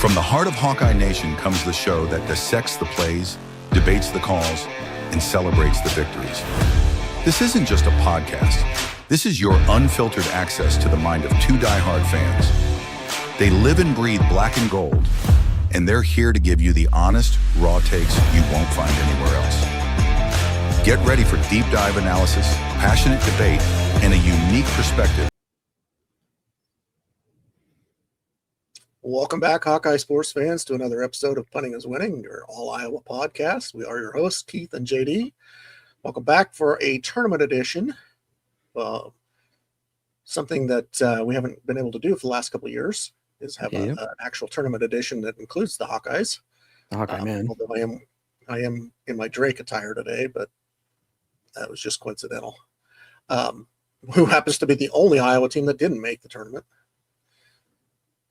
From the heart of Hawkeye Nation comes the show that dissects the plays, debates the calls, and celebrates the victories. This isn't just a podcast. This is your unfiltered access to the mind of two diehard fans. They live and breathe black and gold, and they're here to give you the honest, raw takes you won't find anywhere else. Get ready for deep dive analysis, passionate debate, and a unique perspective. Welcome back, Hawkeye sports fans, to another episode of Punting is Winning, your all Iowa podcast. We are your hosts, Keith and JD. Welcome back for a tournament edition. Something that we haven't been able to do for the last couple of years is have an actual tournament edition that includes the Hawkeyes. The Hawkeye man. Although I am in my Drake attire today, but that was just coincidental. Who happens to be the only Iowa team that didn't make the tournament.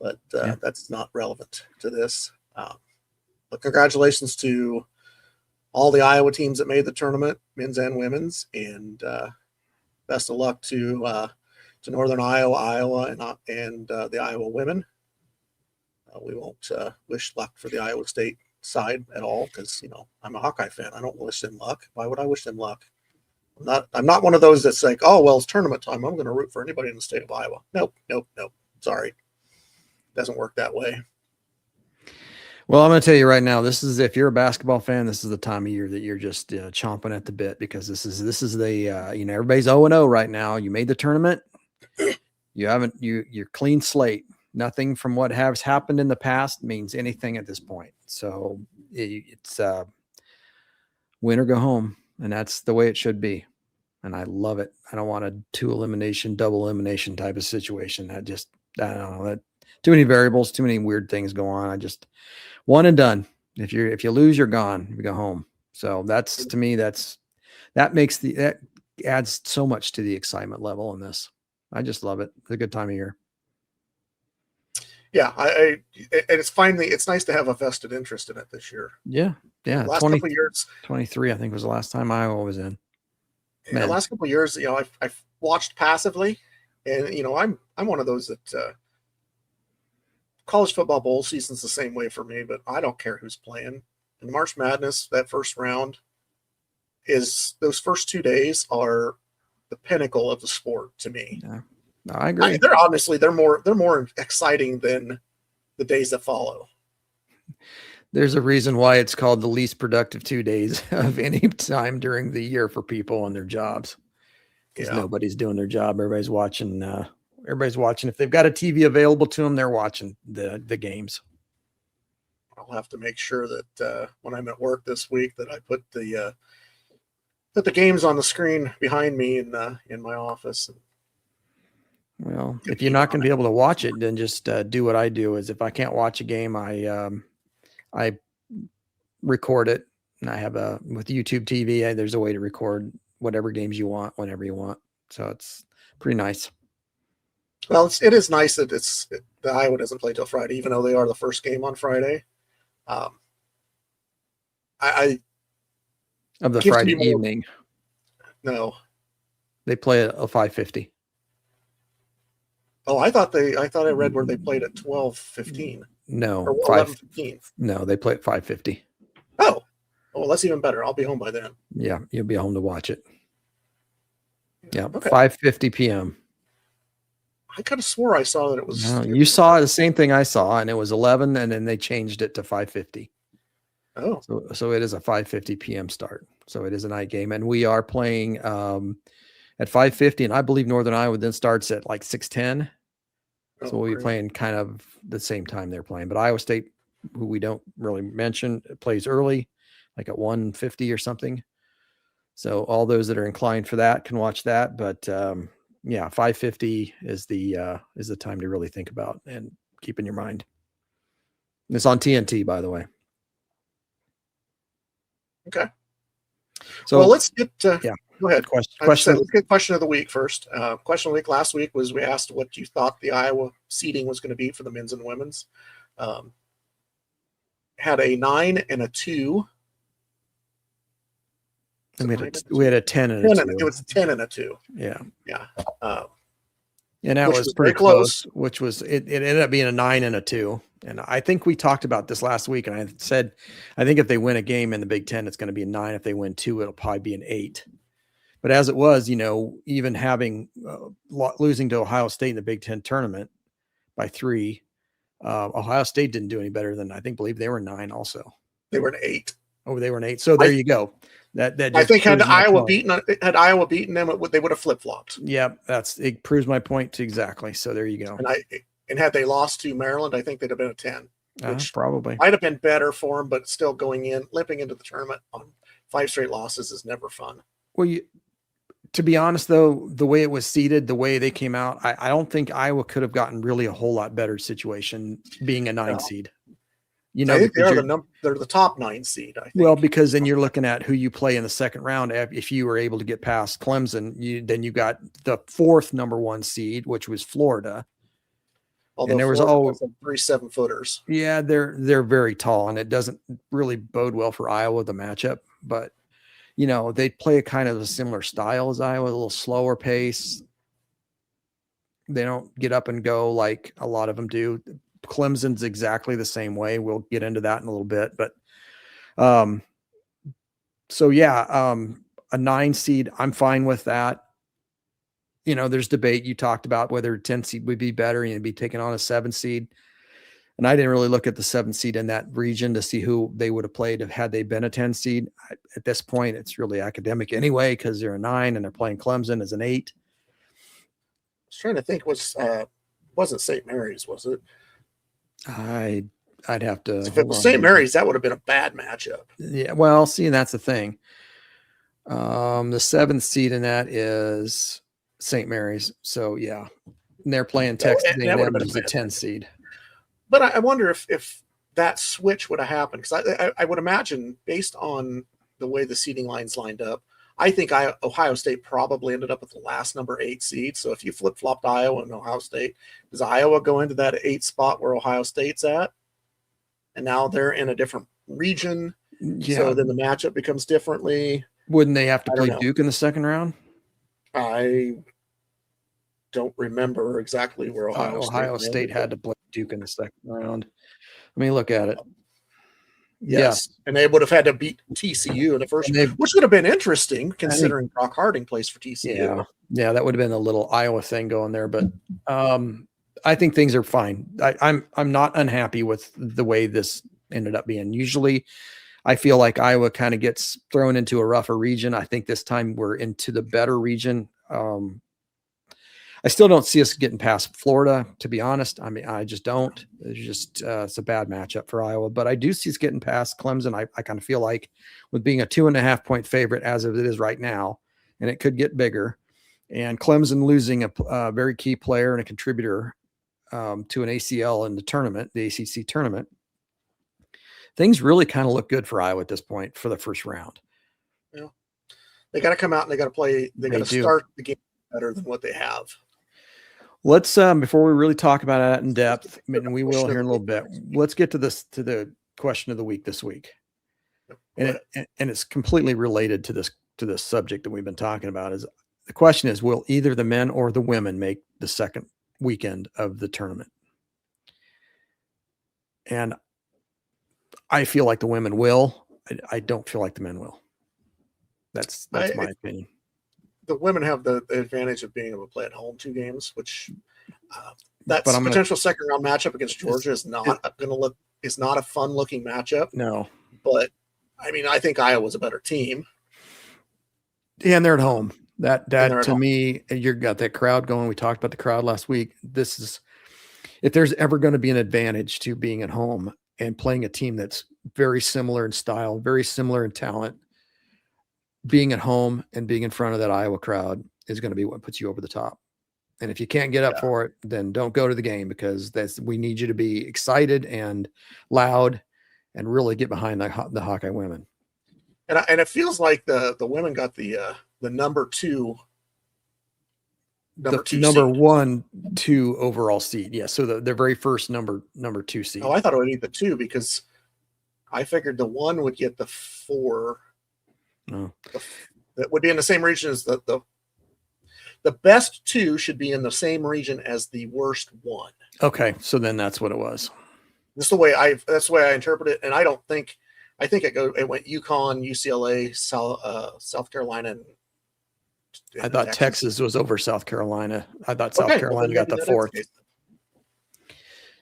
But that's not relevant to this. But congratulations to all the Iowa teams that made the tournament, men's and women's, and best of luck to Northern Iowa, and the Iowa women. We won't wish luck for the Iowa State side at all because I'm a Hawkeye fan. I don't wish them luck. Why would I wish them luck? I'm not one of those that's like, oh well, it's tournament time, I'm going to root for anybody in the state of Iowa. Nope. Sorry. Doesn't work that way. Well, I'm going to tell you right now, this is, if you're a basketball fan, this is the time of year that you're just chomping at the bit, because this is the everybody's 0-0 right now. You made the tournament. You're clean slate. Nothing from what has happened in the past means anything at this point. So it's win or go home, and that's the way it should be. And I love it. I don't want a double elimination type of situation. I don't know, that too many variables, too many weird things go on. I just one and done. If you lose, you're gone. You go home. So that's, to me, that adds so much to the excitement level in this. I just love it. It's a good time of year. Yeah, and it's nice to have a vested interest in it this year. Yeah. The last couple of years, 23, I think was the last time Iowa was in. In the last couple of years, I've watched passively, and I'm one of those that college football bowl season's the same way for me, but I don't care who's playing. In March Madness, that first round those first 2 days are the pinnacle of the sport to me. Yeah. No, I agree. They're more exciting than the days that follow. There's a reason why it's called the least productive 2 days of any time during the year for people on their jobs. Because nobody's doing their job. Everybody's watching. If they've got a TV available to them, they're watching the games. I'll have to make sure that when I'm at work this week that I put the games on the screen behind me in my office. Well, if you're not going to be able to watch it, then just do what I do. Is if I can't watch a game, I record it, and I have with YouTube TV. There's a way to record whatever games you want whenever you want. So it's pretty nice. Well, it is nice that the Iowa doesn't play till Friday, even though they are the first game on Friday. Of the Friday evening. No, they play at 5:50. Oh, I thought I read where they played at 12:15. No, or 11:15. No, they play at 5:50. Oh, well, that's even better. I'll be home by then. Yeah, you'll be home to watch it. Yeah, okay. 5:50 p.m. I kind of swore I saw that it was. No, you saw the same thing I saw, and it was 11, and then they changed it to 5:50. Oh, so it is a 5:50 p.m. start. So it is a night game, and we are playing at 5:50, and I believe Northern Iowa then starts at like 6:10. So we'll be playing kind of the same time they're playing. But Iowa State, who we don't really mention, plays early, like at 1:50 or something. So all those that are inclined for that can watch that, but. 5:50 is the time to really think about and keep in your mind. It's on TNT, by the way. Okay. So let's get go ahead. Let's get question of the week first. Question of the week last week was, we asked what you thought the Iowa seeding was going to be for the men's and women's. Had a 9 and a 2. And we had a 10 and a 2. It was a 10 and a 2. Yeah. And that was pretty close, which was, it ended up being a 9 and a 2. And I think we talked about this last week, and I said, I think if they win a game in the Big Ten, it's going to be a 9. If they win 2, it'll probably be an 8. But as it was, even having losing to Ohio State in the Big Ten tournament by 3, Ohio State didn't do any better than, I believe they were 9 also. They were an 8. Oh, they were an 8. So there you go. That I think had Iowa beaten them, they would have flip-flopped. Yeah, it proves my point exactly. So there you go. And had they lost to Maryland, I think they'd have been a 10, which probably might have been better for them, but still limping into the tournament on 5 straight losses is never fun. Well, to be honest, though, the way it was seeded, the way they came out, I don't think Iowa could have gotten really a whole lot better situation being a 9 seed. I think they're the top 9 seed. I think. Well, because then you're looking at who you play in the second round. If you were able to get past Clemson, then you got the 4th number 1 seed, which was Florida. Although and there was 3 7-footers. Yeah, they're very tall, and it doesn't really bode well for Iowa, the matchup. But they play a kind of a similar style as Iowa, a little slower pace. They don't get up and go like a lot of them do. Clemson's exactly the same way. We'll get into that in a little bit, but a 9 seed, I'm fine with that. There's debate. You talked about whether 10 seed would be better and be taking on a 7 seed. And I didn't really look at the 7 seed in that region to see who they would have played had they been a 10 seed. At this point, it's really academic anyway, because they're a 9 and they're playing Clemson as an 8. I was trying to think, wasn't St. Mary's, was it? I'd have to. If it was St. Mary's, that would have been a bad matchup. Yeah, well, see, that's the thing. The 7th seed in that is St. Mary's. So yeah, and they're playing Texas A&M as a 10 seed. But I wonder if that switch would have happened, because I would imagine, based on the way the seeding lines lined up, I think Ohio State probably ended up with the last number 8 seed. So if you flip-flopped Iowa and Ohio State, does Iowa go into that 8 spot where Ohio State's at? And now they're in a different region. Yeah. So then the matchup becomes differently. Wouldn't they have to play Duke in the second round? I don't remember exactly where Ohio State had to play Duke in the second round. Let me look at it. Yes. Yeah. And they would have had to beat TCU in the first, which would have been interesting considering Brock Harding plays for TCU. Yeah, that would have been a little Iowa thing going there, but I think things are fine. I'm not unhappy with the way this ended up being. Usually I feel like Iowa kind of gets thrown into a rougher region. I think this time we're into the better region. I still don't see us getting past Florida, to be honest. I mean, I just don't. It's a bad matchup for Iowa, but I do see us getting past Clemson. I kind of feel like with being a 2.5-point favorite as of it is right now, and it could get bigger, and Clemson losing a very key player and a contributor to an ACL in the tournament, the ACC tournament, things really kind of look good for Iowa at this point for the first round. Yeah, they got to come out and they got to play. They got to start the game better than what they have. Let's before we really talk about that in depth, and we will here in a little bit. Let's get to the question of the week this week, and it's completely related to this subject that we've been talking about. Is the question is, will either the men or the women make the second weekend of the tournament? And I feel like the women will. I don't feel like the men will. That's my opinion. The women have the advantage of being able to play at home 2 games, which that's a potential second round matchup against Georgia is not a fun looking matchup. No, but I mean, I think Iowa's a better team. Yeah, and they're at home. That to me, you got that crowd going. We talked about the crowd last week. This is, if there's ever going to be an advantage to being at home and playing a team that's very similar in style, very similar in talent, being at home and being in front of that Iowa crowd is going to be what puts you over the top. And if you can't get up for it, then don't go to the game, because we need you to be excited and loud and really get behind the Hawkeye women. And it feels like the women got the number 2 number 1, 2 overall seed. Yeah. So the very first number 2 seed. Oh, I thought it would be the 2, because I figured the 1 would get the 4. No, that would be in the same region as the best 2 should be in the same region as the worst 1. Okay, so then that's what it was. That's the way I interpret it. And I think it went UConn, UCLA, South Carolina, and I thought Texas was over South Carolina. I thought South Carolina got the 4th.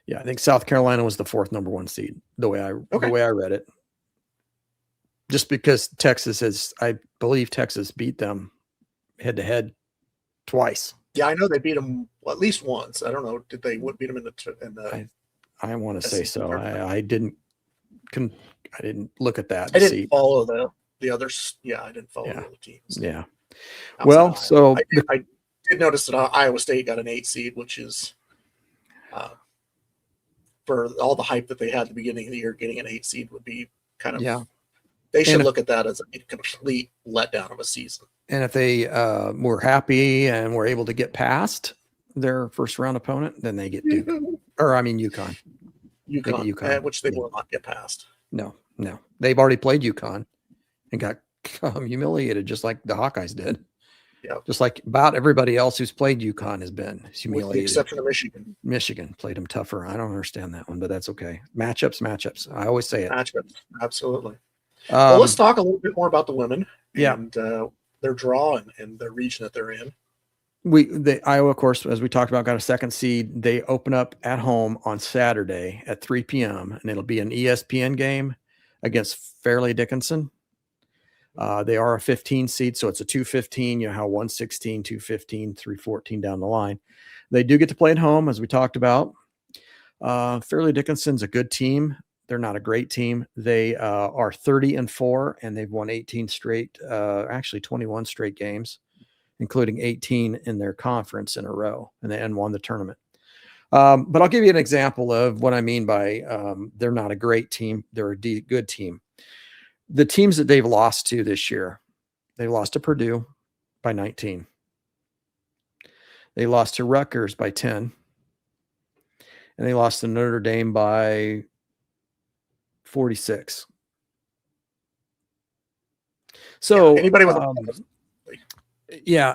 Yeah, I think South Carolina was the 4th number 1 seed, the way I read it. Just because I believe Texas beat them head to head twice. Yeah, I know they beat them at least once. I don't know, did they beat them in the I want to say so. I didn't look at that. I didn't follow the others. Yeah, I didn't follow the other teams. Yeah. Well, so I did notice that Iowa State got an 8 seed, which is for all the hype that they had at the beginning of the year, getting an 8 seed would be kind of they should look at that as a complete letdown of a season. And if they were happy and were able to get past their first round opponent, then they get Duke. Or I mean UConn. UConn, which they will not get past. No. They've already played UConn and got humiliated just like the Hawkeyes did. Yeah. Just like about everybody else who's played UConn has been humiliated. With the exception of Michigan. Michigan played them tougher. I don't understand that one, but that's okay. Matchups. I always say it. Matchups, absolutely. Well, let's talk a little bit more about the women and their draw and the region that they're in. Iowa, of course, as we talked about, got a 2nd seed. They open up at home on Saturday at 3 p.m. and it'll be an ESPN game against Fairleigh Dickinson. They are a 15 seed, so it's a 2-15. You know how 1-16, 2-15, 3-14 down the line. They do get to play at home, as we talked about. Fairleigh Dickinson's a good team. They're not a great team. They are 30-4, and they've won 18 straight, actually 21 straight games, including 18 in their conference in a row, and won the tournament. But I'll give you an example of what I mean by they're not a great team. They're a good team. The teams that they've lost to this year, they lost to Purdue by 19. They lost to Rutgers by 10. And they lost to Notre Dame by 46. So anybody with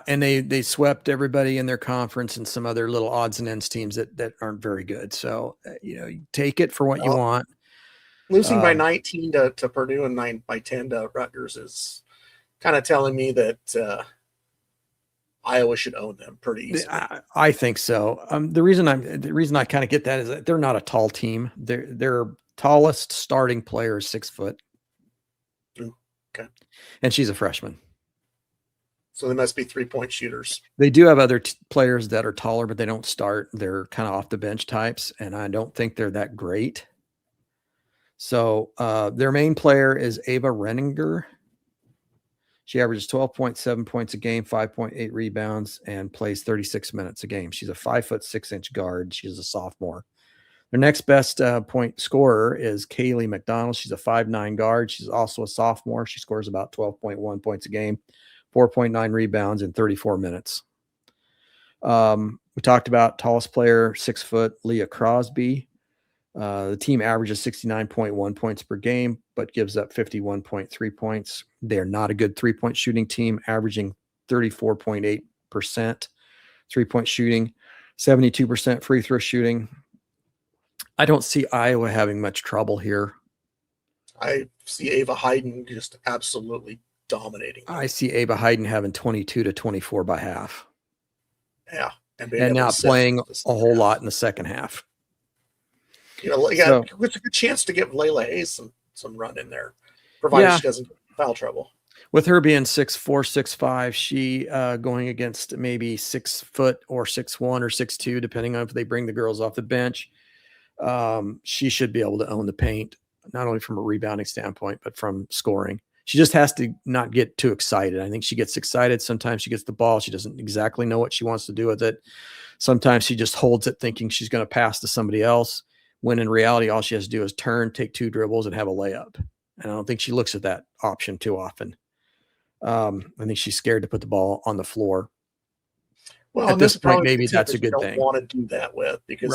and they swept everybody in their conference and some other little odds and ends teams that aren't very good. So you take it for what you want. Losing by 19 to Purdue and 9 by 10 to Rutgers is kind of telling me that Iowa should own them pretty easily. I think so. The reason I kind of get that is that they're not a tall team. Their tallest starting player is 6 foot. Okay. And she's a freshman. So they must be 3-point shooters. They do have other players that are taller, but they don't start. They're kind of off the bench types, and I don't think they're that great. So their main player is Ava Renninger. She averages 12.7 points a game, 5.8 rebounds, and plays 36 minutes a game. She's a 5'6" guard. She's a sophomore. Their next best point scorer is Kaylee McDonald. She's a 5'9" guard. She's also a sophomore. She scores about 12.1 points a game, 4.9 rebounds in 34 minutes. We talked about tallest player, 6 foot, Leah Crosby. The team averages 69.1 points per game, but gives up 51.3 points. They're not a good 3-point shooting team, averaging 34.8% 3-point shooting, 72% free throw shooting. I don't see Iowa having much trouble here. I see Ava Hayden just absolutely dominating. I see Ava Hayden having 22 to 24 by half. Yeah. And not playing a whole lot in the second half. It's a good chance to give Layla Hayes some run in there, provided she doesn't get foul trouble. With her being 6'4", 6'5", she going against maybe 6 foot or 6'1" or 6'2", depending on if they bring the girls off the bench. She should be able to own the paint, not only from a rebounding standpoint, but from scoring. She just has to not get too excited. I think she gets excited. Sometimes she gets the ball. She doesn't exactly know what she wants to do with it. Sometimes she just holds it thinking she's going to pass to somebody else, when in reality, all she has to do is turn, take 2 dribbles, and have a layup. And I don't think she looks at that option too often. I think she's scared to put the ball on the floor. Well, at this point, maybe that's a good thing. Don't want to do that with, because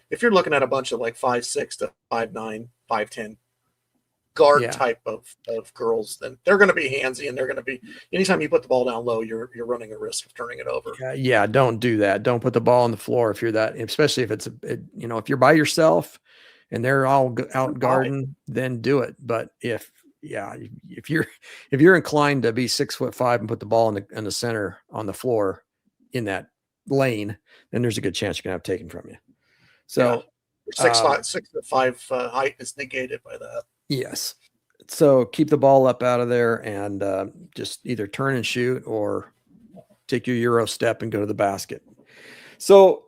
if you're looking at a bunch of like 5'6" to 5'9", 5'10" guard type of girls, then they're going to be handsy, and they're going to be, anytime you put the ball down low, you're running a risk of turning it over. Yeah, don't do that. Don't put the ball on the floor if you're that, especially if if you're by yourself and they're all out guarding, then do it. But if you're inclined to be 6'5" and put the ball in the center on the floor in that lane, then there's a good chance you're gonna have taken from you. So 6'5" height is negated by that. Yes. So keep the ball up out of there and just either turn and shoot or take your Euro step and go to the basket. So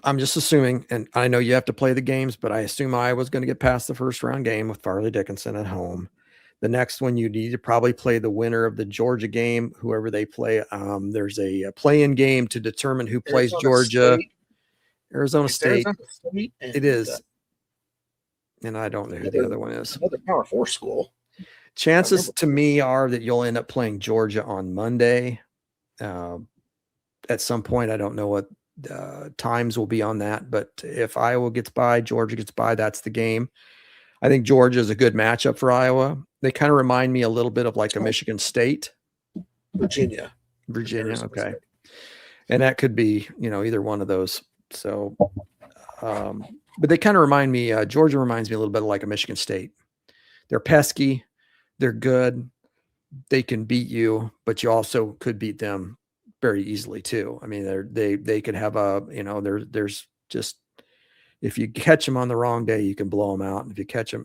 I'm just assuming, and I know you have to play the games, but I assume Iowa's going to get past the first round game with Fairleigh Dickinson at home. The next one, you need to probably play the winner of the Georgia game, whoever they play. There's a play-in game to determine who plays Georgia. Arizona State. It is. And I don't know who the other one is. Another Power 4 school. Chances to me are that you'll end up playing Georgia on Monday. At some point, I don't know what times will be on that, but if Iowa gets by, Georgia gets by, that's the game. I think Georgia is a good matchup for Iowa. They kind of remind me a little bit of like a Michigan State. Virginia. Okay. And that could be, either one of those. So, but they kind of remind me, Georgia reminds me a little bit like a Michigan State. They're pesky. They're good. They can beat you, but you also could beat them very easily too. I mean, they could have there's just, if you catch them on the wrong day, you can blow them out. And if you catch them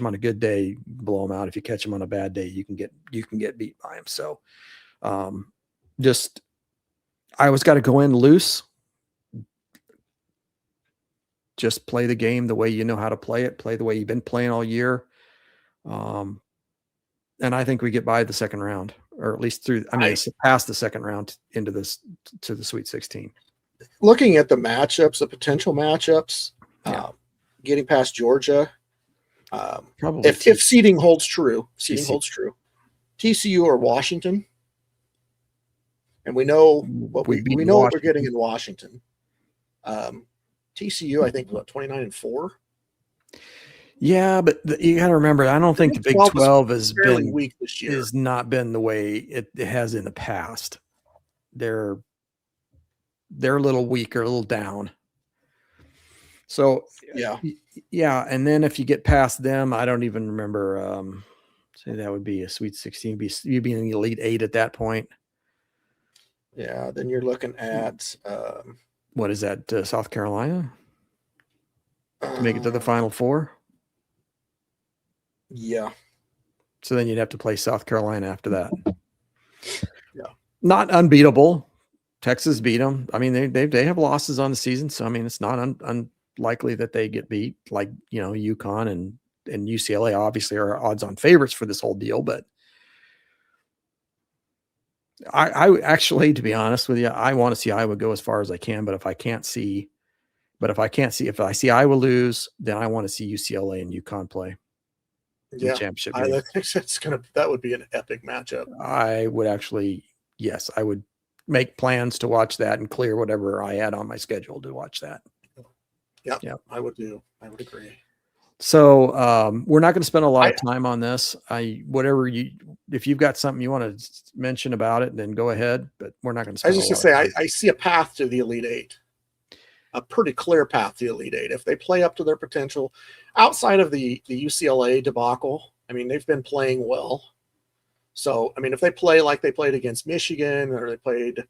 on a good day, blow them out. If you catch them on a bad day, you can get beat by them. So, just Iowa's got to go in loose. Just play the game the way you know how to play it. Play the way you've been playing all year. And I think we get by the second round, or at least past the second round to the Sweet 16. Looking at the matchups, the potential matchups, getting past Georgia, probably if seeding holds true, TCU or Washington, and we know what we know what we're getting in Washington. TCU, I think, 29-4. Yeah, but you got to remember, I don't think the Big 12 has been weak this year. Has not been the way it has in the past. They're a little weaker, a little down. So yeah, and then if you get past them, I don't even remember. Say that would be a Sweet 16. You'd be in the Elite 8 at that point. Yeah, then you're looking at what is that? South Carolina to make it to the Final Four. Yeah. So then you'd have to play South Carolina after that. Yeah. Not unbeatable. Texas beat them. I mean, they have losses on the season, so I mean, it's not unlikely that they get beat. Like UConn and UCLA obviously are odds-on favorites for this whole deal. But I actually, to be honest with you, I want to see Iowa go as far as I can. But if I see Iowa lose, then I want to see UCLA and UConn play. Yeah, championship I think that would be an epic matchup. I would actually, yes, I would make plans to watch that and clear whatever I had on my schedule to watch that. Yeah, I would agree. So we're not going to spend a lot of time on this. If you've got something you want to mention about it, then go ahead. But we're not going to. I was just going to say, I see a path to the Elite Eight. A pretty clear path to the Elite Eight. If they play up to their potential, outside of the UCLA debacle, I mean, they've been playing well. So, I mean, if they play like they played against Michigan or they played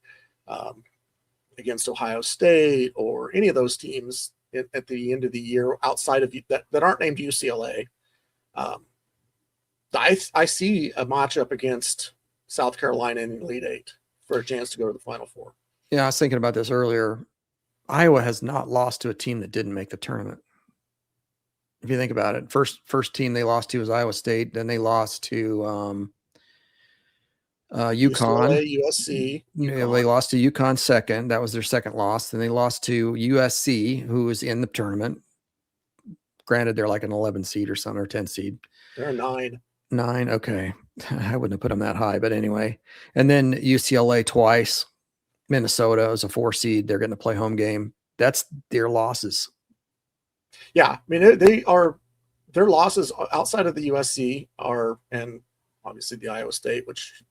against Ohio State or any of those teams at the end of the year outside of that aren't named UCLA, I see a matchup against South Carolina in the Elite Eight for a chance to go to the Final Four. Yeah, I was thinking about this earlier. Iowa has not lost to a team that didn't make the tournament. If you think about it, first team they lost to was Iowa State. Then they lost to UConn. UCLA, USC. UConn. They lost to UConn second. That was their second loss. Then they lost to USC, who was in the tournament. Granted, they're like an 11 seed or something, or 10 seed. They're a 9. 9, okay. I wouldn't have put them that high, but anyway. And then UCLA twice. Minnesota is a 4 seed. They're going to play home game. That's their losses. Yeah, I mean, their losses outside of the USC and obviously the Iowa State, which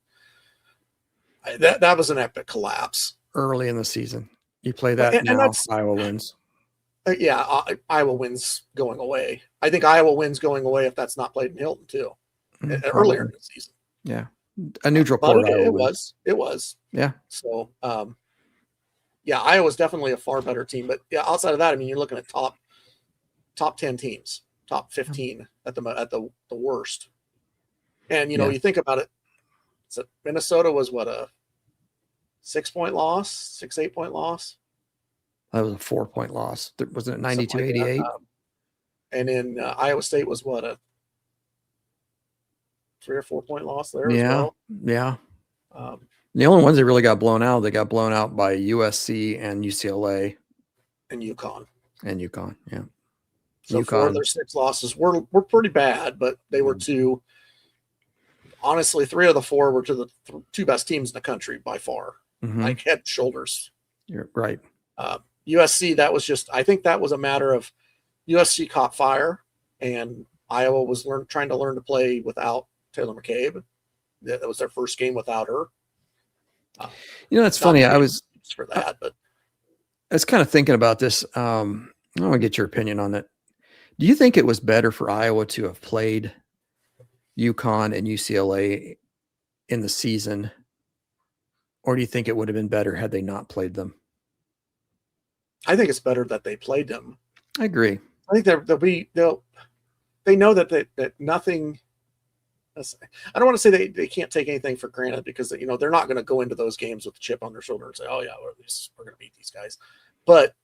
that was an epic collapse early in the season. You play that and now, Iowa wins. Iowa wins going away. I think Iowa wins going away if that's not played in Hilton too, earlier in the season. Yeah, a neutral But court. it was. Yeah. So, Iowa's definitely a far better team. But yeah, outside of that, I mean, you're looking at top 10 teams, top 15 at the worst. And you think about it. So Minnesota was what, a 6-point loss, 8-point loss. That was a 4-point loss. Wasn't it 92-88? And then Iowa State was what, a 3 or 4-point loss there as Yeah. well. Yeah. The only ones that really got blown out, they got blown out by USC and UCLA and UConn. Yeah. So 4 of their 6 losses were pretty bad, but they were two. Honestly, 3 of the 4 were to the 2 best teams in the country by far, like head and shoulders. You're right. USC, I think that was a matter of USC caught fire, and Iowa was trying to learn to play without Taylor McCabe. That was their first game without her. It's funny. I was for that, but I was kind of thinking about this. I want to get your opinion on it. Do you think it was better for Iowa to have played UConn and UCLA in the season, or do you think it would have been better had they not played them? I think it's better that they played them. I agree. I think they know that nothing. I don't want to say they can't take anything for granted, because they're not going to go into those games with a chip on their shoulder and say, "Oh yeah, we're going to beat these guys," but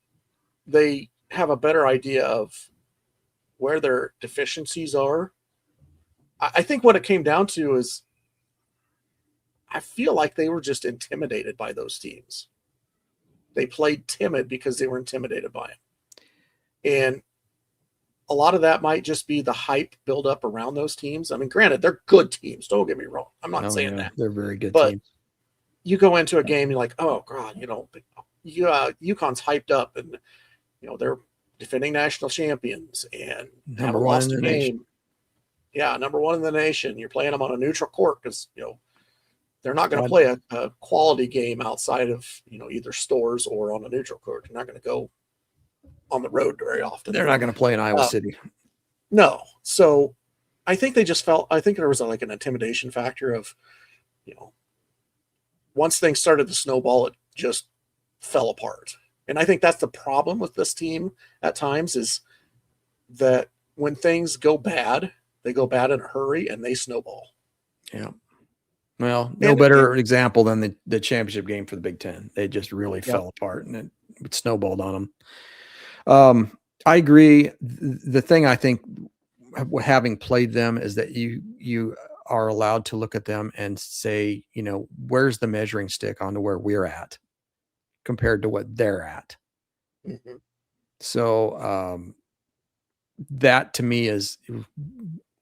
they have a better idea of where their deficiencies are. I think what it came down to is, I feel like they were just intimidated by those teams. They played timid because they were intimidated by them. And a lot of that might just be the hype build up around those teams. I mean, granted, they're good teams. Don't get me wrong. I'm not saying that. They're very good but teams. You go into a game, you're like, oh God, UConn's hyped up, and they're defending national champions and Number one in the nation. Yeah, number 1 in the nation. You're playing them on a neutral court because they're not going to play a quality game outside of either stores or on a neutral court. You're not going to go on the road very often. They're not going to play in Iowa City. No. So I think they just felt. I think there was like an intimidation factor of, once things started to snowball, it just fell apart. And I think that's the problem with this team at times, is that when things go bad, they go bad in a hurry and they snowball. Yeah. Well, no better example than the championship game for the Big Ten. They just really fell apart, and it snowballed on them. I agree. The thing I think, having played them, is that you are allowed to look at them and say, where's the measuring stick onto where we're at compared to what they're at. Mm-hmm. So that to me is,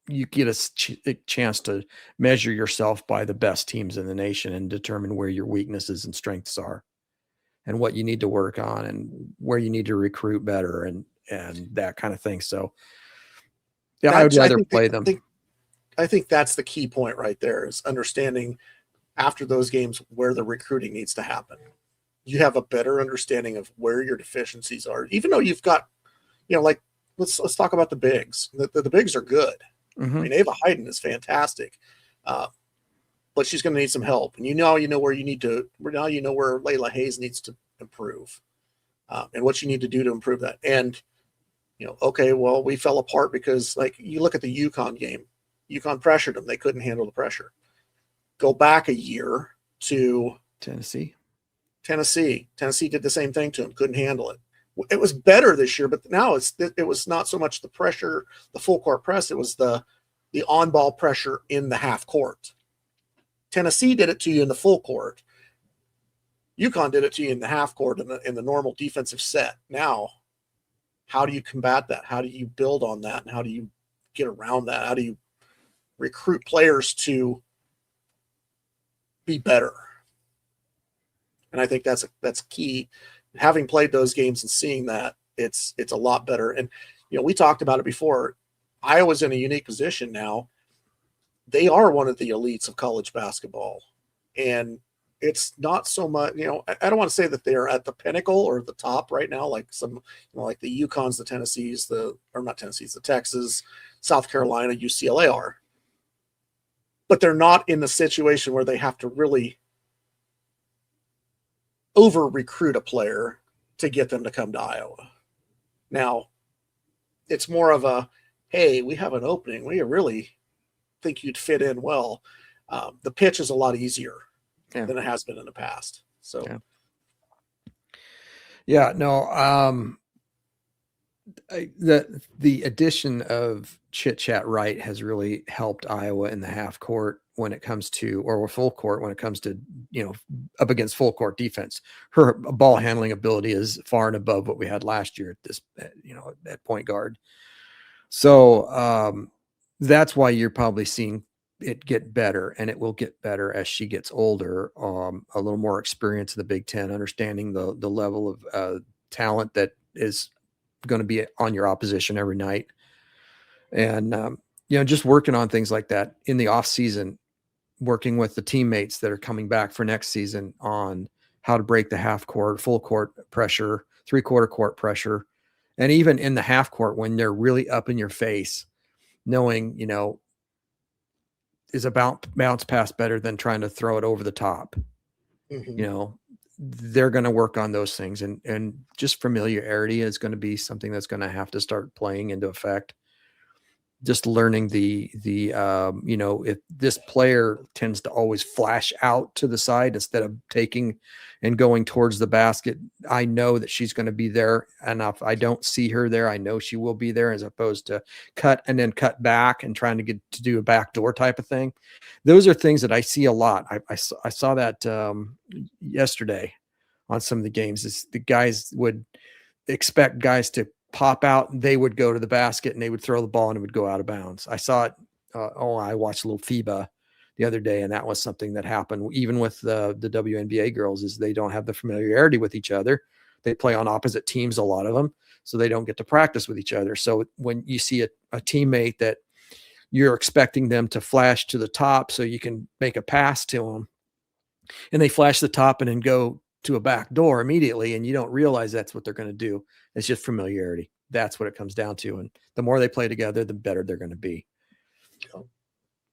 you get a chance to measure yourself by the best teams in the nation and determine where your weaknesses and strengths are, and what you need to work on, and where you need to recruit better, and that kind of thing. So yeah, I would rather play them. I think that's the key point right there, is understanding after those games where the recruiting needs to happen. You have a better understanding of where your deficiencies are, even though you've got, like, let's talk about the bigs. The bigs are good. Mm-hmm. I mean, Ava Hayden is fantastic, but she's going to need some help. And where you need to. Now where Layla Hayes needs to improve, and what you need to do to improve that. And okay, well, we fell apart because, like, you look at the UConn game. UConn pressured them; they couldn't handle the pressure. Go back a year to Tennessee. Tennessee did the same thing to them; couldn't handle it. It was better this year, but now it was not so much the pressure, the full court press. It was the on-ball pressure in the half court. Tennessee did it to you in the full court. UConn did it to you in the half court in the normal defensive set. Now, how do you combat that? How do you build on that? And how do you get around that? How do you recruit players to be better? And I think that's key. Having played those games and seeing that, it's a lot better. And we talked about it before. Iowa's in a unique position now. They are one of the elites of college basketball, and it's not so much, I don't want to say that they're at the pinnacle or the top right now, like some, like the UConns, the Tennessees, the Texas, South Carolina, UCLA are. But they're not in the situation where they have to really over recruit a player to get them to come to Iowa. Now, it's more of a, hey, we have an opening. We really think you'd fit in well. The pitch is a lot easier than it has been in the past. So, the addition of Chit Chat Wright has really helped Iowa in the half court when it comes to, or full court when it comes to, up against full court defense. Her ball handling ability is far and above what we had last year at this, at point guard. So that's why you're probably seeing it get better, and it will get better as she gets older, a little more experience in the Big Ten, understanding the level of talent that is going to be on your opposition every night. And, just working on things like that in the off season, working with the teammates that are coming back for next season on how to break the half court, full court pressure, 3/4 court pressure. And even in the half court, when they're really up in your face, knowing, is about bounce pass better than trying to throw it over the top. They're going to work on those things, and just familiarity is going to be something that's going to have to start playing into effect. Just learning if this player tends to always flash out to the side instead of taking and going towards the basket, I know that she's going to be there. And if I don't see her there, I know she will be there, as opposed to cut and then cut back and trying to get to do a backdoor type of thing. Those are things that I see a lot. I saw that yesterday on some of the games. Is the guys would expect guys to pop out, and they would go to the basket and they would throw the ball and it would go out of bounds. I saw it. I watched a little FIBA the other day, and that was something that happened even with the WNBA girls, is they don't have the familiarity with each other. They play on opposite teams, a lot of them, so they don't get to practice with each other. So when you see a teammate that you're expecting them to flash to the top so you can make a pass to them, and they flash the top and then go to a back door immediately, and you don't realize that's what they're going to do. It's just familiarity. That's what it comes down to. And the more they play together, the better they're going to be.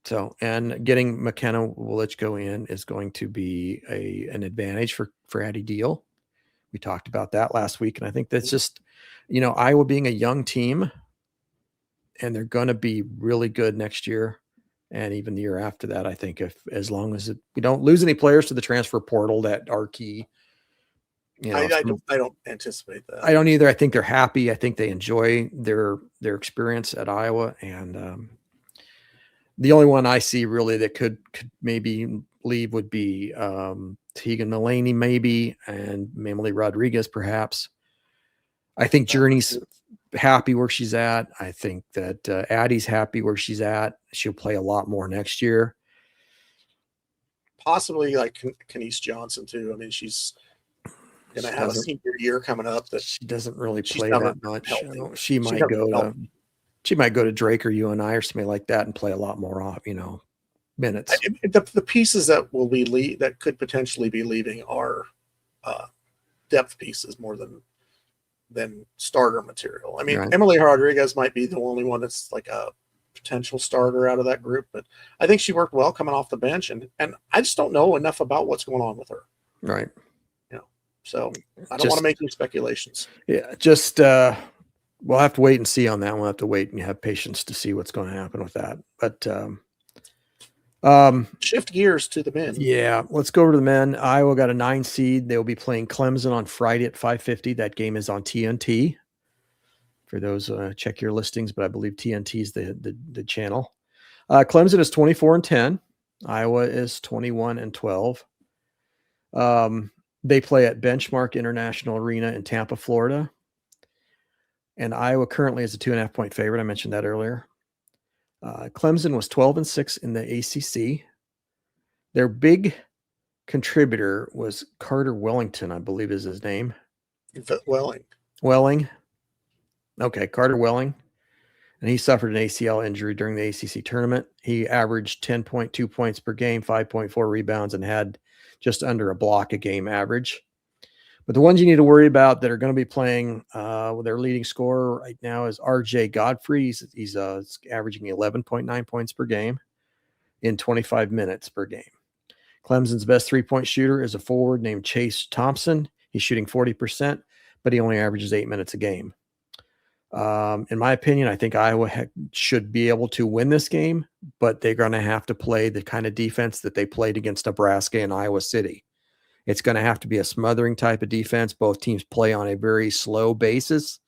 So, and getting McKenna Wolichko in is going to be an advantage for Addie Deal. We talked about that last week. And I think that's just, Iowa being a young team, and they're going to be really good next year. And even the year after that, I think as long as we don't lose any players to the transfer portal that are key. I don't anticipate that. I don't either. I think they're happy. I think they enjoy their experience at Iowa. And the only one I see really that could maybe leave would be Tegan Mulaney, maybe, and Emily Rodriguez, perhaps. I think Journey's happy where she's at. I think that Addie's happy where she's at. She'll play a lot more next year. Possibly like Kenise Johnson too. I mean, she's going to have a senior year coming up that she doesn't really play that much. She might go to Drake or UNI or something like that and play a lot more minutes. The pieces that will be that could potentially be leaving are depth pieces more than starter material. I mean, right. Emily Rodriguez might be the only one that's like a potential starter out of that group, but I think she worked well coming off the bench, and I just don't know enough about what's going on with her. Right. So I don't want to make any speculations. Yeah, just we'll have to wait and see on that. We'll have to wait and have patience to see what's going to happen with that. But shift gears to the men. Yeah, let's go over to the men. Iowa got a 9 seed. They'll be playing Clemson on Friday at 5:50. That game is on TNT. For those, check your listings, but I believe TNT is the channel. Clemson is 24-10. Iowa is 21-12. They play at Benchmark International Arena in Tampa, Florida. And Iowa currently is a 2.5 point favorite. I mentioned that earlier. Clemson was 12-6 in the ACC. Their big contributor was Carter Wellington, I believe is his name. Welling. Okay, Carter Welling. And he suffered an ACL injury during the ACC tournament. He averaged 10.2 points per game, 5.4 rebounds, and had just under a block a game average. But the ones you need to worry about that are going to be playing with their leading scorer right now is R.J. Godfrey. He's averaging 11.9 points per game in 25 minutes per game. Clemson's best three-point shooter is a forward named Chase Thompson. He's shooting 40%, but he only averages 8 minutes a game. In my opinion, I think Iowa should be able to win this game, but they're going to have to play the kind of defense that they played against Nebraska and Iowa City. It's going to have to be a smothering type of defense. Both teams play on a very slow basis.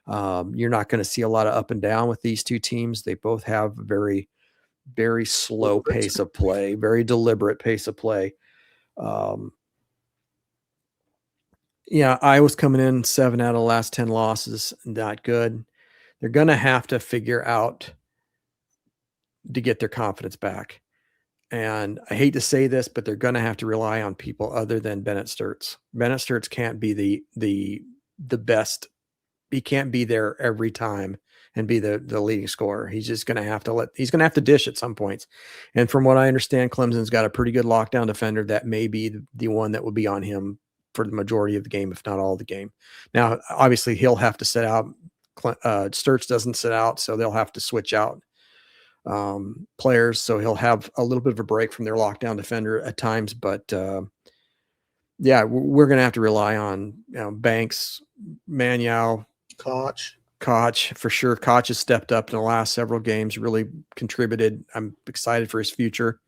You're not going to see a lot of up and down with these two teams. They both have a very, very slow pace of play, very deliberate pace of play. Iowa's coming in 7 out of the last 10 losses. Not good. They're going to have to figure out to get their confidence back. And I hate to say this, but they're going to have to rely on people other than Bennett Sturtz. Bennett Sturtz can't be the best. He can't be there every time and be the leading scorer. He's just going to have to he's going to have to dish at some points. And from what I understand, Clemson's got a pretty good lockdown defender that may be the one that will be on him for the majority of the game, if not all of the game. Now, obviously he'll have to sit out. Sturtz doesn't sit out, so they'll have to switch out players. So he'll have a little bit of a break from their lockdown defender at times, but we're going to have to rely on Banks, Maniau, Koch for sure. Koch has stepped up in the last several games, really contributed. I'm excited for his future.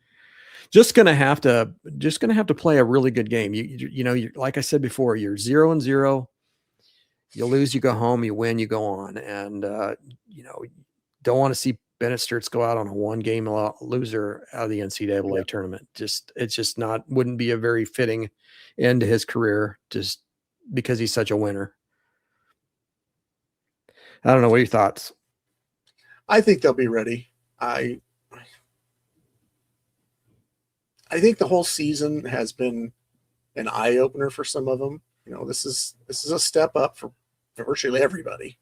Just going to have to play a really good game. You like I said before, you're 0-0. You lose, you go home. You win, you go on. And don't want to see Bennett Sturtz go out on a one-game loser out of the NCAA tournament. Wouldn't be a very fitting end to his career, just because he's such a winner. I don't know. What are your thoughts? I think they'll be ready. I think the whole season has been an eye opener for some of them. This is a step up for virtually everybody.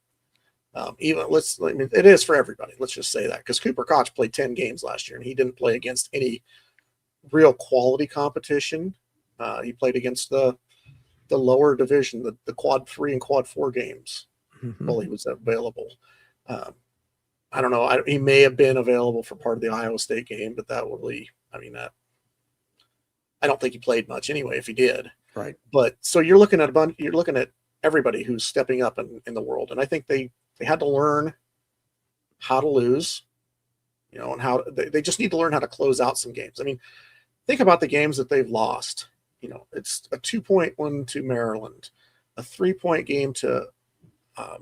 It is for everybody. Let's just say that, because Cooper Koch played 10 games last year and he didn't play against any real quality competition. He played against the lower division, the quad 3 and quad 4 games. While he was available. I don't know. He may have been available for part of the Iowa State game, but I don't think he played much anyway if he did. Right. But so you're looking at everybody who's stepping up in the world. And I think they had to learn how to lose, and how they just need to learn how to close out some games. I mean, think about the games that they've lost. It's a 2-point one to Maryland, a 3-point game to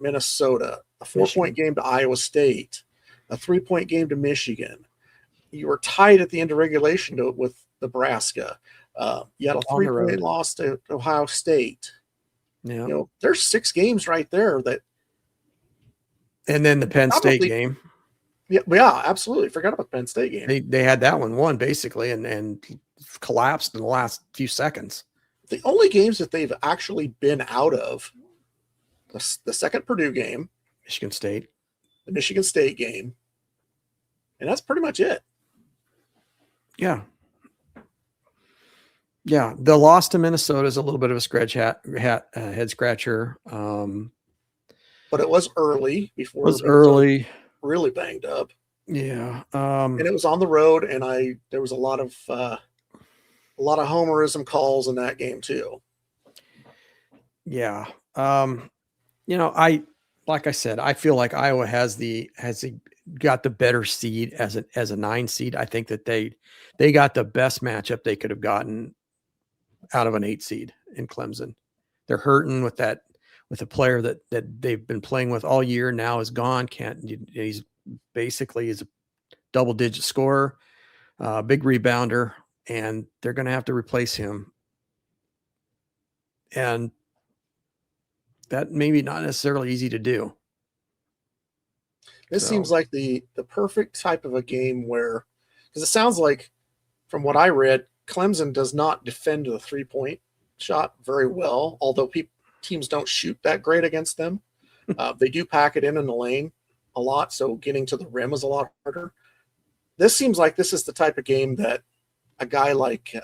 Minnesota, a 4-point game to Iowa State, a 3-point game to Michigan. You were tied at the end of regulation with Nebraska. You had a 3-point loss to Ohio State. Yeah. There's 6 games right there and then the Penn State game. Yeah, absolutely. Forgot about the Penn State game. They had that one won basically and collapsed in the last few seconds. The only games that they've actually been out of, the second Purdue game, Michigan State, the Michigan State game, and that's pretty much it. Yeah. The loss to Minnesota is a little bit of a head scratcher. But it was early before. It was early. Really banged up. Yeah. And it was on the road, and there was a lot of homerism calls in that game too. Yeah. Like I said, I feel like Iowa has got the better seed as a 9 seed. I think that they got the best matchup they could have gotten out of an 8 seed in Clemson. They're hurting with a player that they've been playing with all year now is gone. He's basically is a double-digit scorer, big rebounder, and they're going to have to replace him. And that maybe not necessarily easy to do. This seems like the perfect type of a game where, because it sounds like from what I read, Clemson does not defend the 3-point shot very well, although teams don't shoot that great against them. They do pack it in the lane a lot, so getting to the rim is a lot harder. This seems like this is the type of game that a guy like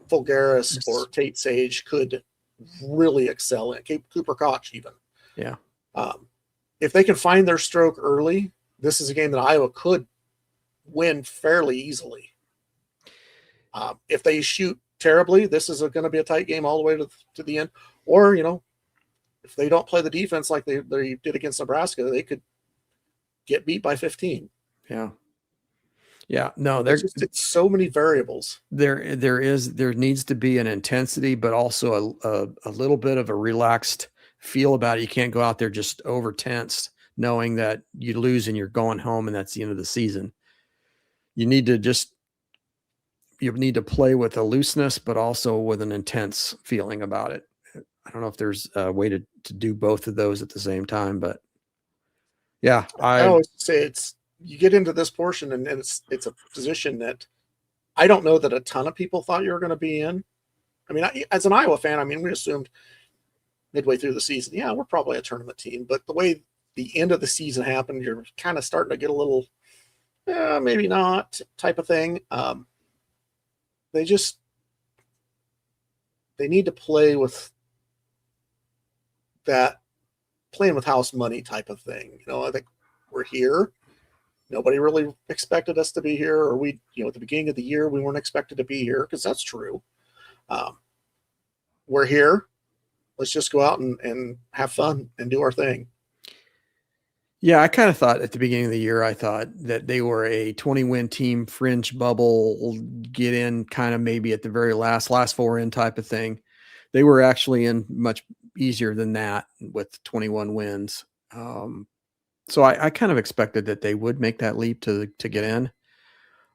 Fulgaris or Tate Sage could really excel in. Cooper Koch even. Yeah. If they can find their stroke early, this is a game that Iowa could win fairly easily. If they shoot terribly, this is going to be a tight game all the way to the end. Or, if they don't play the defense like they did against Nebraska, they could get beat by 15. Yeah. Yeah. No, it's so many variables. There needs to be an intensity, but also a little bit of a relaxed feel about it. You can't go out there just over tense, knowing that you lose and you're going home and that's the end of the season. You need to play with a looseness, but also with an intense feeling about it. I don't know if there's a way to do both of those at the same time, but yeah, I always say you get into this portion and it's a position that I don't know that a ton of people thought you were going to be in. I mean, as an Iowa fan, we assumed midway through the season, yeah, we're probably a tournament team, but the way the end of the season happened, you're kind of starting to get a little, maybe not type of thing. They need to play with that, playing with house money type of thing. I think we're here. Nobody really expected us to be here, or at the beginning of the year, we weren't expected to be here, because that's true. We're here. Let's just go out and have fun and do our thing. Yeah, I kind of thought at the beginning of the year, I thought that they were a 20-win team, fringe bubble, get in kind of maybe at the very last four in type of thing. They were actually in much easier than that with 21 wins. So I kind of expected that they would make that leap to get in.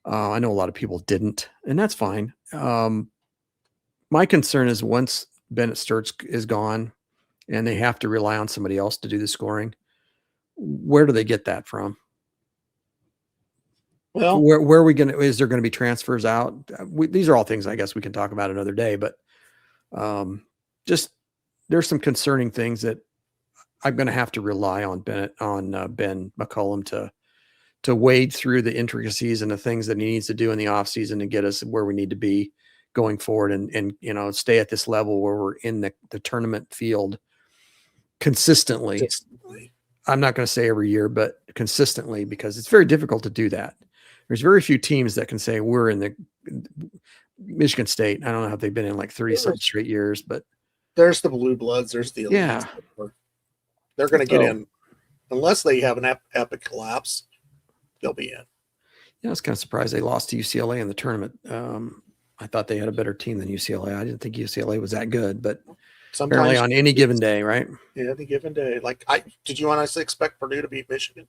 I know a lot of people didn't, and that's fine. My concern is once Bennett Sturtz is gone and they have to rely on somebody else to do the scoring, where do they get that from? Well, where are we going to, is there going to be transfers out? These are all things I guess we can talk about another day, but just there's some concerning things that I'm going to have to rely on Ben McCollum to wade through the intricacies and the things that he needs to do in the off season to get us where we need to be going forward and stay at this level where we're in the tournament field consistently. I'm not going to say every year, but consistently, because it's very difficult to do that. There's very few teams that can say we're in the Michigan State. I don't know if they've been in like 30 some straight years, but there's the blue bloods. There's the elite. Yeah. They're going to get in unless they have an epic collapse. They'll be in. Yeah, I was kind of surprised they lost to UCLA in the tournament. I thought they had a better team than UCLA. I didn't think UCLA was that good, but sometimes apparently on any given day, right? Yeah, any given day. Did you honestly expect Purdue to beat Michigan?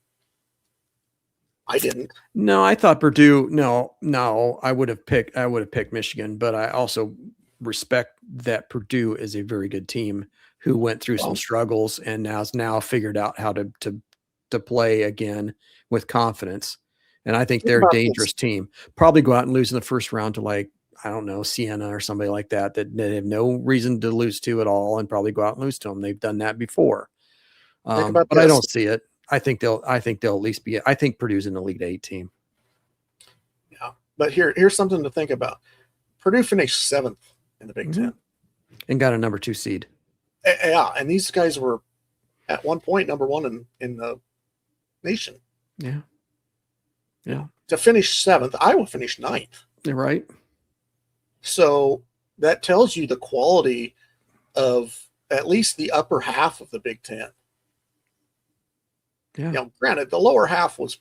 I didn't. No, I thought Purdue. No, I would have picked Michigan, but I also respect that Purdue is a very good team who went through some struggles and has now figured out how to play again with confidence. And I think they're a dangerous team. Probably go out and lose in the first round to I don't know, Siena or somebody like that they have no reason to lose to at all, and probably go out and lose to them. They've done that before. But I don't see it. I think they'll at least be. I think Purdue's an Elite Eight team. Yeah, but here's something to think about. Purdue finished 7th in the Big Ten and got a number 2 seed. Yeah, and these guys were at one point number 1 in the nation. Yeah. Yeah. To finish 7th, Iowa finished 9th. You're right. So that tells you the quality of at least the upper half of the Big Ten. Yeah. Granted, the lower half was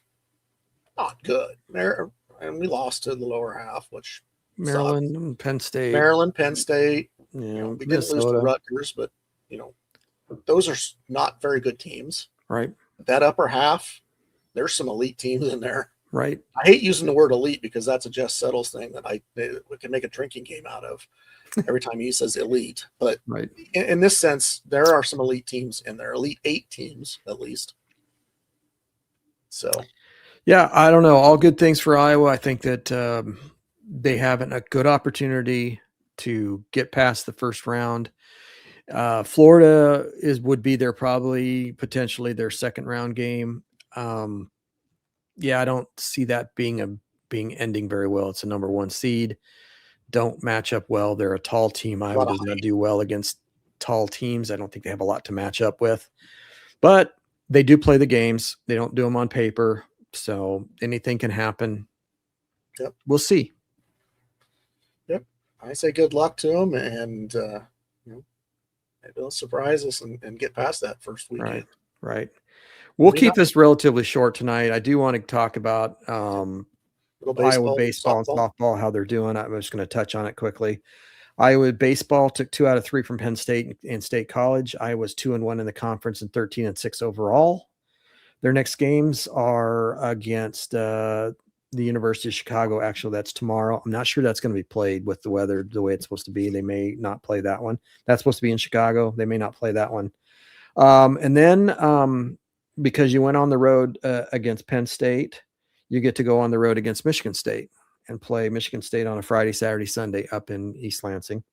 not good. And we lost to the lower half, which Maryland and Penn State. Yeah, we didn't lose to Rutgers, but those are not very good teams. Right. That upper half, there's some elite teams in there. Right. I hate using the word elite because that's a Jess Settles thing that we can make a drinking game out of every time he says elite. But right. In this sense, there are some elite teams in there, Elite 8 teams at least. So, yeah, I don't know. All good things for Iowa. I think that they have a good opportunity to get past the first round. Florida would be potentially their second round game. Yeah, I don't see that being ending very well. It's a number 1 seed. don't match up well. They're a tall team. Iowa does not do well against tall teams. I don't think they have a lot to match up with, but they do play the games. They don't do them on paper. So anything can happen. Yep. We'll see. Yep. I say good luck to them, and maybe they'll surprise us and get past that first weekend. Right. We'll keep this relatively short tonight. I do want to talk about Iowa baseball and softball, how they're doing. I'm just going to touch on it quickly. Iowa baseball took 2 out of 3 from Penn State and State College. Iowa's 2-1 in the conference and 13-6 overall. Their next games are against the University of Chicago. Actually, that's tomorrow. I'm not sure that's going to be played with the weather the way it's supposed to be. They may not play that one. That's supposed to be in Chicago. They may not play that one. And then because you went on the road against Penn State, you get to go on the road against Michigan State and play Michigan State on a Friday, Saturday, Sunday up in East Lansing.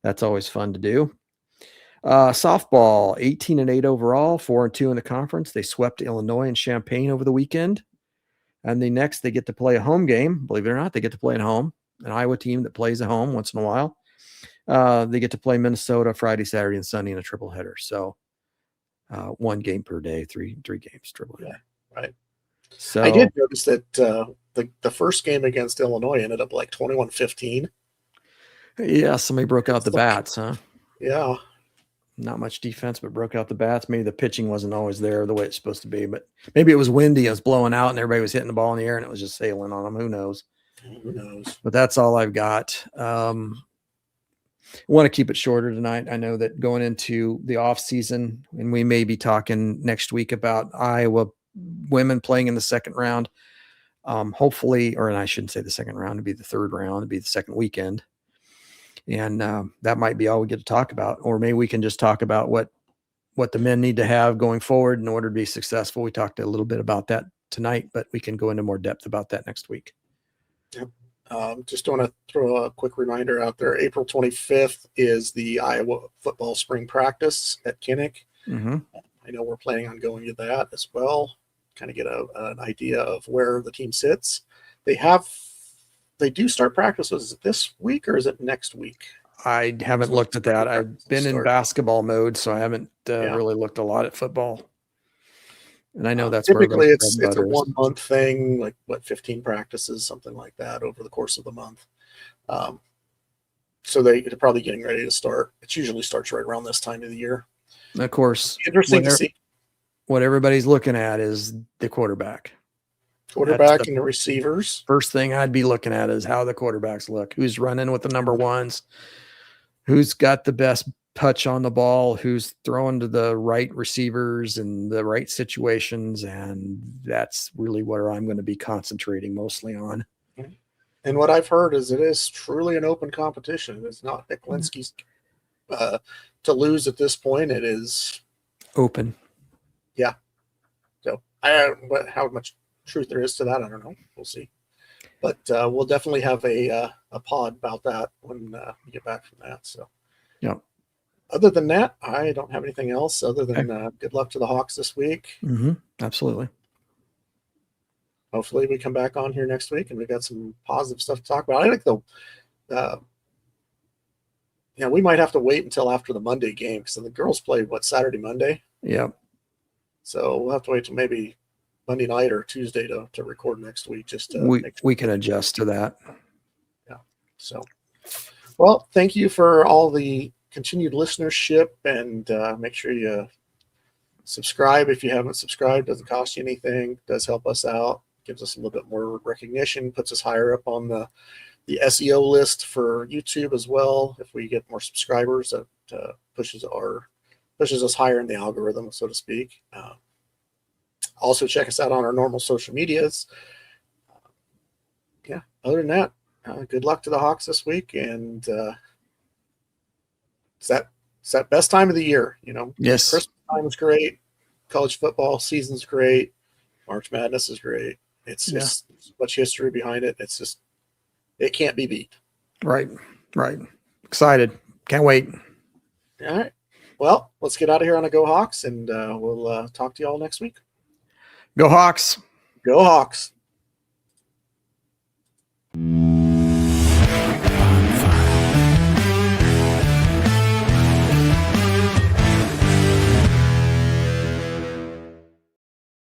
That's always fun to do. Softball, 18-8 overall, 4-2 in the conference. They swept Illinois and Champaign over the weekend. And the next, they get to play a home game. Believe it or not, they get to play at home. An Iowa team that plays at home once in a while. They get to play Minnesota Friday, Saturday, and Sunday in a triple header. So 1 game per day, three games, triple header. Yeah, right. So I did notice that the first game against Illinois ended up like 21-15. Yeah, somebody broke out the bats, huh? Yeah. Not much defense, but broke out the bats. Maybe the pitching wasn't always there the way it's supposed to be, but maybe it was windy. It was blowing out and everybody was hitting the ball in the air and it was just sailing on them. Who knows? Who knows? But that's all I've got. I want to keep it shorter tonight. I know that going into the off season, and we may be talking next week about Iowa women playing in the second round. Hopefully, and I shouldn't say the second round, it'd be the third round, it'd be the second weekend. And that might be all we get to talk about, or maybe we can just talk about what the men need to have going forward in order to be successful. We talked a little bit about that tonight, but we can go into more depth about that next week. Yep. Just want to throw a quick reminder out there. April 25th is the Iowa football spring practice at Kinnick. Mm-hmm. I know we're planning on going to that as well, kind of get an idea of where the team sits. They do start practice. Is it this week or is it next week? I haven't looked at that. I've been in basketball mode, so I haven't really looked a lot at football. And I know that's typically it's a 1 month thing, like 15 practices, something like that over the course of the month. So they're probably getting ready to start. It usually starts right around this time of the year. And of course, interesting to see. What everybody's looking at is the quarterback. Quarterback and the receivers. First thing I'd be looking at is how the quarterbacks look. Who's running with the number ones? Who's got the best touch on the ball? Who's throwing to the right receivers in the right situations? And that's really where I'm going to be concentrating mostly on. And what I've heard is it is truly an open competition. It's not Heklinski's to lose at this point. It is open. Yeah. So how much truth there is to that, I don't know. We'll see. But we'll definitely have a pod about that when we get back from that. So, yeah. Other than that, I don't have anything else other than good luck to the Hawks this week. Mm-hmm. Absolutely. Hopefully we come back on here next week and we got some positive stuff to talk about. I think we might have to wait until after the Monday game because the girls played Saturday, Monday. Yeah. So we'll have to wait till maybe Monday night or Tuesday to record next week. Just to we can adjust to that. Yeah. So, well, thank you for all the continued listenership, and make sure you subscribe if you haven't subscribed. Doesn't cost you anything. Does help us out. Gives us a little bit more recognition. Puts us higher up on the SEO list for YouTube as well. If we get more subscribers, that pushes us higher in the algorithm, so to speak. Also, check us out on our normal social medias. Other than that, good luck to the Hawks this week, and it's that best time of the year. Yes, Christmas time is great. College football season's great. March Madness is great. It's just much history behind it. It's just it can't be beat. Right. Excited. Can't wait. All right. Well, let's get out of here on a Go Hawks, and we'll talk to you all next week. Go Hawks. Go Hawks.